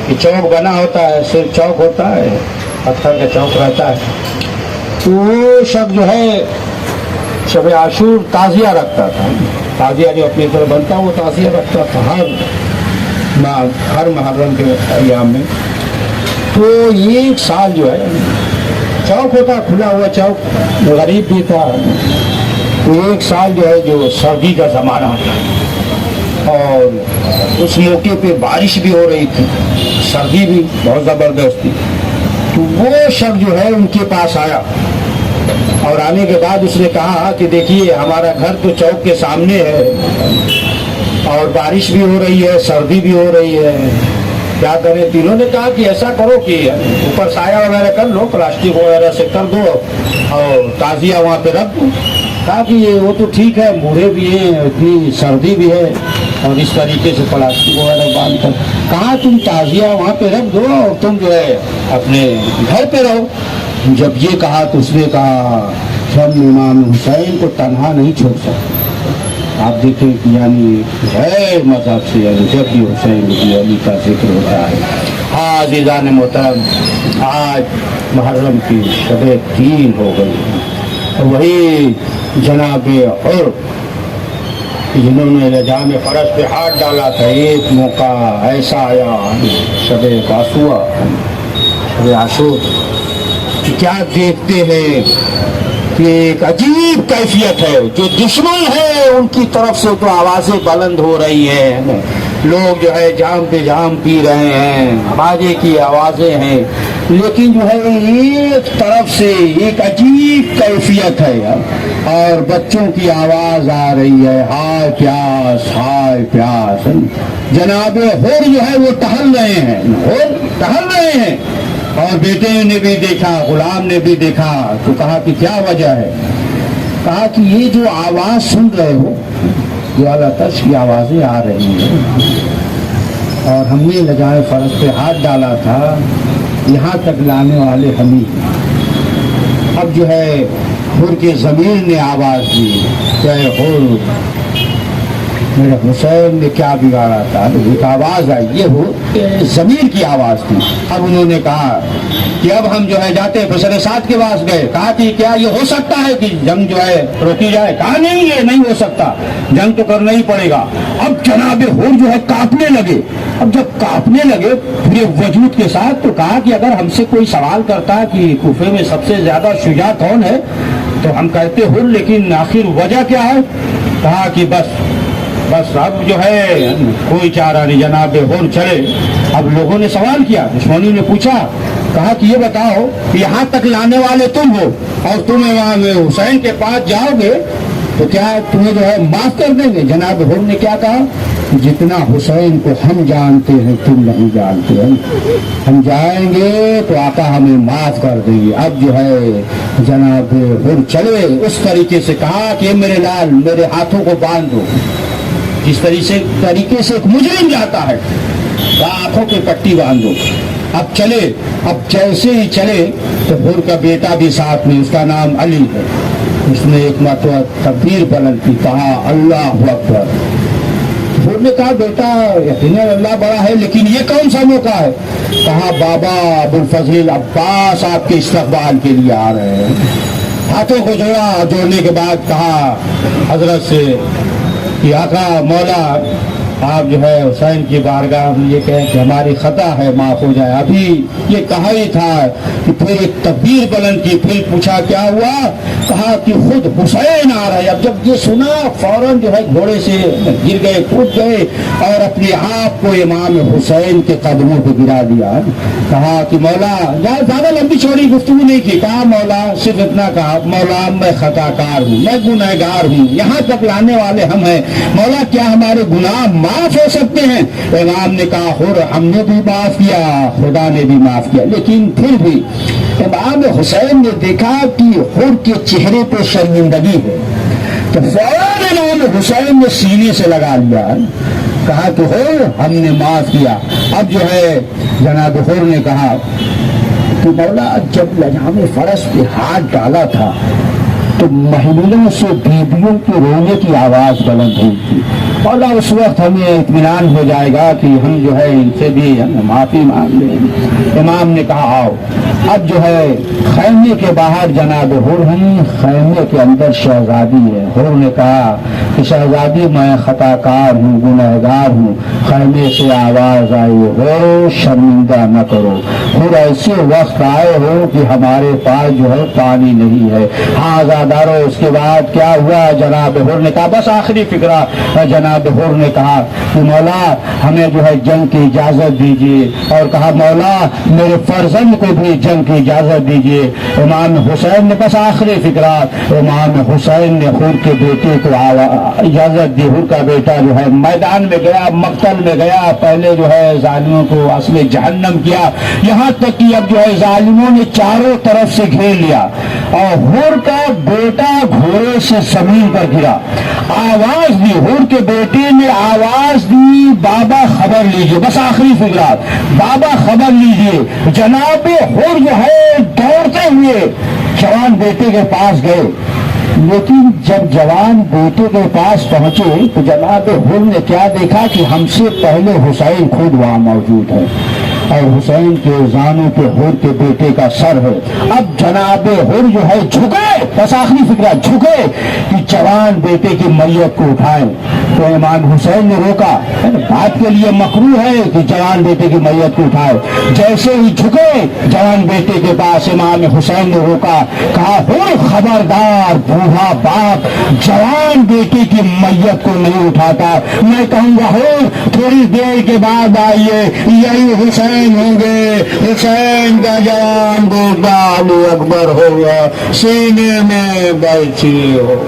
कि चौक बना होता है, सिर्फ चौक होता है, पत्थर का चौक रहता है। तो वो शख्स जो है शब आशूर ताज़िया रखता था। ताज़िया जो अपनी तरफ बनता वो ताज़िया रखता था हर मुहर्रम के अय्याम में। तो एक साल जो है चौक होता, खुला हुआ चौक, गरीब भी था। तो एक साल जो है जो सर्दी का ज़माना था और उस मौके पे बारिश भी हो रही थी, सर्दी भी बहुत ज़बरदस्त थी। तो वो शख्स जो है उनके पास आया और आने के बाद उसने कहा कि देखिए हमारा घर तो चौक के सामने है और बारिश भी हो रही है, सर्दी भी हो रही है, क्या करें। तीनों ने कहा कि ऐसा करो कि ऊपर साया वगैरह कर लो, प्लास्टिक वगैरह से कर दो और ताज़िया वहाँ पे रख दो। कहा कि ये वो तो ठीक है, बूढ़े भी हैं, इतनी सर्दी भी है और इस तरीके से प्लास्टिक वगैरह बांध कर। कहा तुम ताज़िया वहाँ पे रख दो और तुम जो है अपने घर पे रहो। जब ये कहा तो उसने कहा हम इमाम हुसैन को तन्हा नहीं छोड़ सकते। आप देखें कि यानी गैर मज़हब से जब भी हुसैन की अली का जिक्र होता है। हाँ अज़ीज़ान मोहतरम, आज मुहर्रम की शब 3 हो गई। वही जनाबे और जिन्होंने लजाम फरश पे हाथ डाला था, एक मौका ऐसा आया शब आशूरा, शब आशूर, क्या देखते हैं कि एक अजीब कैफियत है। जो दुश्मन है उनकी तरफ से तो आवाज़ें बुलंद हो रही हैं, लोग जो है जाम पे जाम पी रहे हैं, बाजे की आवाज़ें हैं, लेकिन जो है एक तरफ से एक अजीब कैफियत है और बच्चों की आवाज़ आ रही है, हाय प्यास हाय प्यास। जनाबे हुर जो है वो टहल रहे हैं, हुर टहल रहे हैं और बेटे ने भी देखा, गुलाम ने भी देखा। तो कहा कि क्या वजह है। कहा कि ये जो आवाज़ सुन रहे हो ये अल्लाह तश की आवाज़ें आ रही हैं और हमने लगाए फर्श पे हाथ डाला था, यहाँ तक लाने वाले हम ही। अब जो है हुर के ज़मीर ने आवाज़ दी, क्या हुर मेरे हुसैन ने क्या बिगाड़ा था। एक आवाज़ आई, ये हो ज़मीर की आवाज़ थी। अब उन्होंने कहा कि अब हम जो है जाते फैसले साथ के पास गए। कहा कि क्या ये हो सकता है कि जंग जो है रोकी जाए। कहा नहीं, ये नहीं हो सकता, जंग तो करना ही पड़ेगा। अब जनाबे हुर जो है कांपने लगे। अब जब कांपने लगे पूरे वजूद के साथ, तो कहा कि अगर हमसे कोई सवाल करता कि कूफे में सबसे ज़्यादा शुजा कौन है तो हम कहते हुर, लेकिन आखिर वजह क्या है। कहा कि बस अब जो है कोई चारा नहीं, जनाबे हुर चले। अब लोगों ने सवाल किया, दुश्मनी ने पूछा, कहा कि ये बताओ कि यहाँ तक लाने वाले तुम हो और तुम इमाम हुसैन के पास जाओगे तो क्या तुम्हें जो है माफ कर देंगे। जनाब हुर ने क्या कहा, जितना हुसैन को हम जानते हैं तुम नहीं जानते हैं, हम जाएंगे तो आका हमें माफ कर देंगे। अब जो है जनाब हुर चले, उस तरीके से कहा कि मेरे लाल मेरे हाथों को बांध दो, जिस तरीके से एक मुजरिम जाता है, आंखों की पट्टी बांध दो। अब चले, अब जैसे ही चले तो हुर का बेटा भी साथ में, उसका नाम अली है, उसने एक मरतबा तकबीर बुलंद की, कहा अल्लाह अकबर। हुर ने कहा बेटा यकीनन अल्लाह बड़ा है, लेकिन ये कौन सा मौका है। कहा बाबा अबुल फजल अब्बास आपके इस्तकबाल के लिए आ रहे हैं। हाथों को जोड़ा, जोड़ने के बाद कहा हजरत से कि आका मौला आप जो है हुसैन की बारगाह में ये कहें कि हमारी खता है, माफ़ हो जाए। अभी ये कहा ही था कि फिर एक तकबीर बुलंद की, फिर पूछा क्या हुआ। कहा कि खुद हुसैन आ रहा है। अब जब ये सुना फौरन जो है घोड़े से गिर गए, कूद गए और अपने आप को इमाम हुसैन के कदमों पर गिरा दिया। कहा कि मौला, ज़्यादा लंबी चौड़ी गुफ्तगू नहीं की। कहा मौला, सिर्फ इतना कहा, मौला मैं खताकार हूँ, मैं गुनहगार हूँ, यहाँ तक लाने वाले हम हैं, मौला क्या हमारे गुनाह माफ हो सकते हैं। इमाम ने कहा हुर हमने भी माफ किया, खुदा ने भी माफ किया। लेकिन फिर भी इमाम हुसैन ने देखा कि हुर के चेहरे पे शर्मिंदगी है, तो फौरन इमाम हुसैन ने सीने से लगा लिया। कहा कि हुर हमने माफ किया। अब जो है जनाब हुर ने कहा कि मौला जब लजाम फरस पे हाथ डाला था तो महलों से बीबियों के रोने की आवाज बुलंद हुई थी مولا اس وقت ہمیں اطمینان ہو جائے گا کہ ہم جو ہے ان سے بھی ہم معافی مانگ لیں۔ امام نے کہا آؤ اب جو ہے خیمے کے باہر جناب حر ہیں، خیمے کے اندر شہزادی ہے۔ حر نے کہا کہ شہزادی میں خطا کار ہوں، گنہگار ہوں۔ خیمے سے آواز آئی ہو شرمندہ نہ کرو، حر ایسے وقت آئے ہو کہ ہمارے پاس جو ہے پانی نہیں ہے۔ ہاں آزادارو اس کے بعد کیا ہوا؟ جناب حر نے کہا بس آخری فکرہ، جناب حر نے کہا کہ مولا ہمیں جو ہے جنگ کی اجازت دیجیے، اور کہا مولا میرے فرزند کو بھی جنگ کی اجازت دیجیے۔ امام حسین نے بس آخری فکرہ، امام حسین نے حر کے بیٹے کو اجازت دی۔ حر کا بیٹا جو ہے میدان میں گیا، مقتل میں گیا، پہلے جو ہے ظالموں کو اصل جہنم کیا، یہاں تک کہ اب جو ہے ظالموں نے چاروں طرف سے گھیر لیا، اور حر کا بیٹا گھوڑے سے زمین پر گرا۔ آواز دی، حر کے بیٹے نے آواز دی بابا خبر لیجئے، بس آخری فکرہ بابا خبر لیجئے۔ جناب حر جو ہے دوڑتے ہوئے جوان بیٹے کے پاس گئے، لیکن جب جوان بیٹے کے پاس پہنچے تو جناب حر نے کیا دیکھا کہ ہم سے پہلے حسین خود وہاں موجود ہے، اور حسین کے زانوں پہ حر کے بیٹے کا سر ہے۔ اب جناب حر جو ہے جھکے، بس آخری فکرہ جھکے کہ جوان بیٹے کی میت کو اٹھائیں، تو امام حسین نے روکا، بات کے لیے مکروہ ہے کہ جوان بیٹے کی میت کو اٹھائے۔ جیسے ہی جھکے جوان بیٹے کے پاس، امام حسین نے روکا، کہا حر خبردار، بوڑھا باپ جوان بیٹے کی میت کو نہیں اٹھاتا، میں کہوں گا حر تھوڑی دیر کے بعد آئیے، یہی حسین ہوں گے، حسین کا جوان بیٹا علی اکبر ہوگا، سینے میں بیٹھی ہو۔